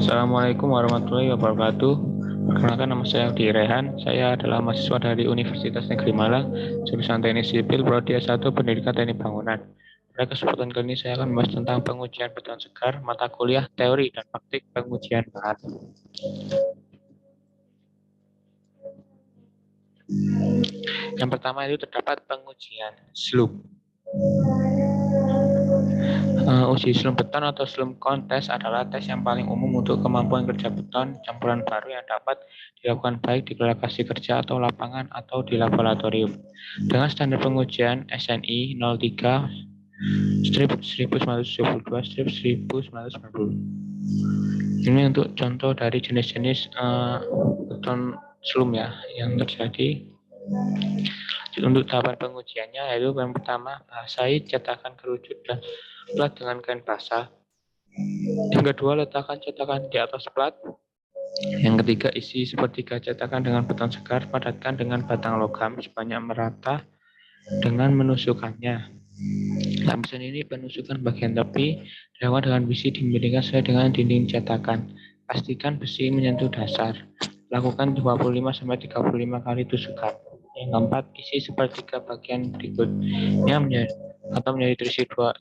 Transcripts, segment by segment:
Assalamualaikum warahmatullahi wabarakatuh. Perkenalkan, nama saya Aldi Rehan. Saya adalah mahasiswa dari Universitas Negeri Malang, jurusan Teknik Sipil, Prodi S1 Pendidikan Teknik Bangunan. Pada kesempatan kali ini saya akan membahas tentang pengujian beton segar, mata kuliah teori dan praktik pengujian bahan. Yang pertama itu terdapat pengujian slump. Uji slump beton atau slump contest adalah tes yang paling umum untuk kemampuan kerja beton campuran baru yang dapat dilakukan baik di lokasi kerja atau lapangan atau di laboratorium. Dengan standar pengujian SNI 03 strip 1972 strip 1990. Ini untuk contoh dari jenis-jenis beton slump ya yang terjadi. Untuk tahapan pengujiannya yaitu yang pertama, basahi cetakan kerucut dan plat dengan kain basah. Yang kedua, letakkan cetakan di atas plat. Yang ketiga, isi sepertiga cetakan dengan beton segar, padatkan dengan batang logam sebanyak merata dengan menusukkannya. Lapisan ini penusukan bagian tepi dilakukan dengan besi dimiringkan sesuai dengan dinding cetakan. Pastikan besi menyentuh dasar. Lakukan 25-35 kali tusukan. Yang keempat, isi sepertiga bagian berikutnya menjadi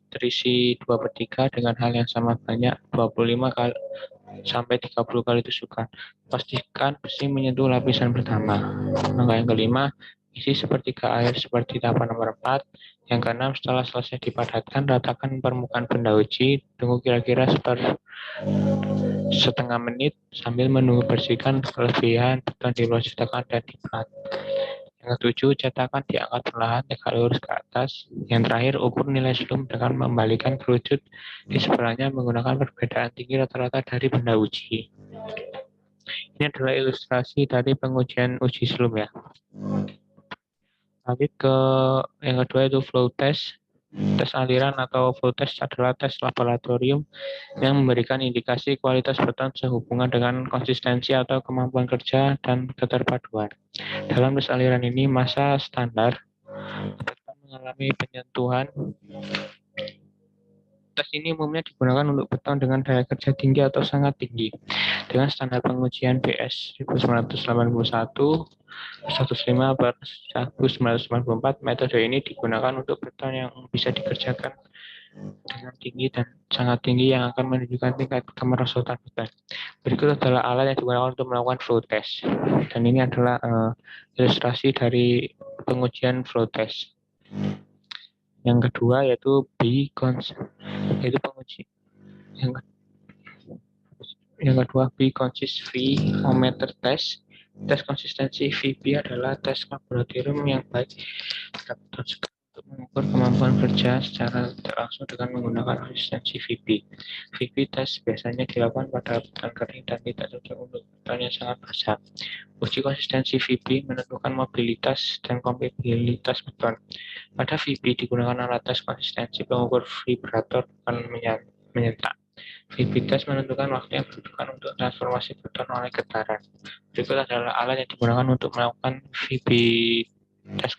terisi 2/3 dengan hal yang sama banyak 25-30 kali tusukan. Pastikan besi menyentuh lapisan pertama. Langkah yang kelima, isi sepertiga air seperti tahapan nomor 4. Yang keenam, setelah selesai dipadatkan, ratakan permukaan benda uji. Tunggu kira-kira setengah menit sambil menunggu bersihkan kelebihan beton di luar cetakan dan di plat. Yang ketujuh, cetakan diangkat perlahan tegak lurus ke atas. Yang terakhir, ukur nilai slump dengan membalikan kerucut di sebelahnya menggunakan perbedaan tinggi rata-rata dari benda uji. Ini adalah ilustrasi dari pengujian uji slump ya. Lanjut ke yang kedua itu flow test. Tes aliran atau flow test adalah tes laboratorium yang memberikan indikasi kualitas beton sehubungan dengan konsistensi atau kemampuan kerja dan keterpaduan. Dalam tes aliran ini, massa standar beton mengalami penyentuhan. Tes ini umumnya digunakan untuk beton dengan daya kerja tinggi atau sangat tinggi. Dengan standar pengujian BS 1981 105/1994, metode ini digunakan untuk beton yang bisa dikerjakan dengan tinggi dan sangat tinggi yang akan menunjukkan tingkat kemerosotan beton. Berikut adalah alat yang digunakan untuk melakukan flow test. Dan ini adalah ilustrasi dari pengujian flow test. Yang kedua yaitu yaitu penguji. Yang kedua, B-consist V-o-meter test. Tes konsistensi VB adalah tes laboratorium yang baik pada beton segar untuk mengukur kemampuan kerja secara tidak langsung dengan menggunakan konsistensi VB. VB test biasanya dilakukan pada beton kering dan tidak cocok untuk beton yang sangat basah. Uji konsistensi VB menentukan mobilitas dan kompatibilitas beton. Pada VB digunakan alat tes konsistensi pengukur vibrator bukan menyentak. VB test menentukan waktu yang dibutuhkan untuk transformasi beton oleh getaran. Berikut adalah alat yang digunakan untuk melakukan VB tes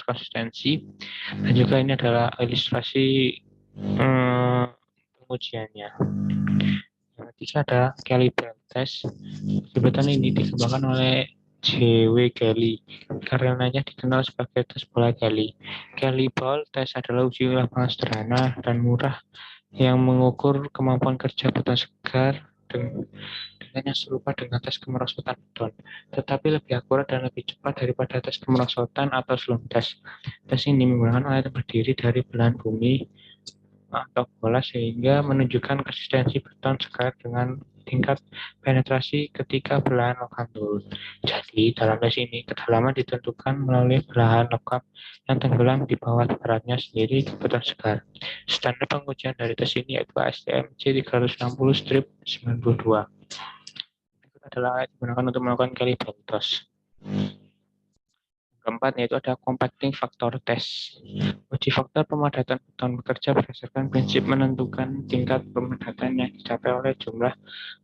konsistensi. Dan juga ini adalah ilustrasi pengujiannya. Yang ketiga ada caliper test. Beton ini dikembangkan oleh J.W. Kelly. Karenanya dikenal sebagai tes bola Kelly. Kelly ball test adalah uji lapangan sederhana dan murah yang mengukur kemampuan kerja beton segar dengan yang serupa dengan tes kemerosotan beton, tetapi lebih akurat dan lebih cepat daripada tes kemerosotan atau slump test. Tes ini menggunakan alat yang berdiri dari belahan bumi atau bola sehingga menunjukkan konsistensi beton segar dengan tingkat penetrasi ketika belahan logam turun. Jadi dalam tes ini kedalaman ditentukan melalui belahan logam yang tenggelam di bawah beratnya sendiri di beton segar. Standar pengujian dari tes ini yaitu ASTM C360/92. Itu adalah alat digunakan untuk melakukan caliper test. Keempat yaitu ada compacting factor test. Uji faktor pemadatan beton bekerja berdasarkan prinsip menentukan tingkat pemadatan yang dicapai oleh jumlah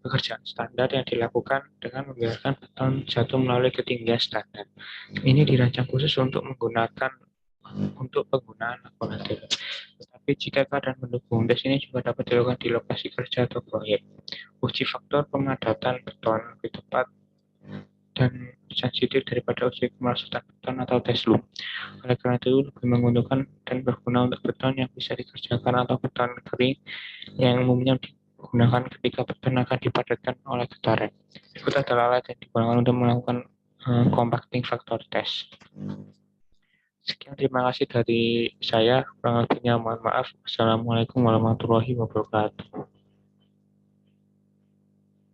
pekerjaan standar yang dilakukan dengan membiarkan beton jatuh melalui ketinggian standar. Ini dirancang khusus untuk penggunaan laboratorium. Tetapi tapi jika keadaan mendukung, tes ini juga dapat dilakukan di lokasi kerja atau proyek. Uji faktor pemadatan beton lebih tepat dan sensitif daripada uji kemerosotan beton atau tes loop. Oleh karena itu, lebih menguntungkan dan berguna untuk beton yang bisa dikerjakan atau beton kering yang umumnya digunakan ketika beton akan dipadatkan oleh getaran. Berikut adalah alat yang digunakan untuk melakukan compacting factor test. Sekian, terima kasih dari saya. Kurang lebihnya mohon maaf. Assalamualaikum warahmatullahi wabarakatuh.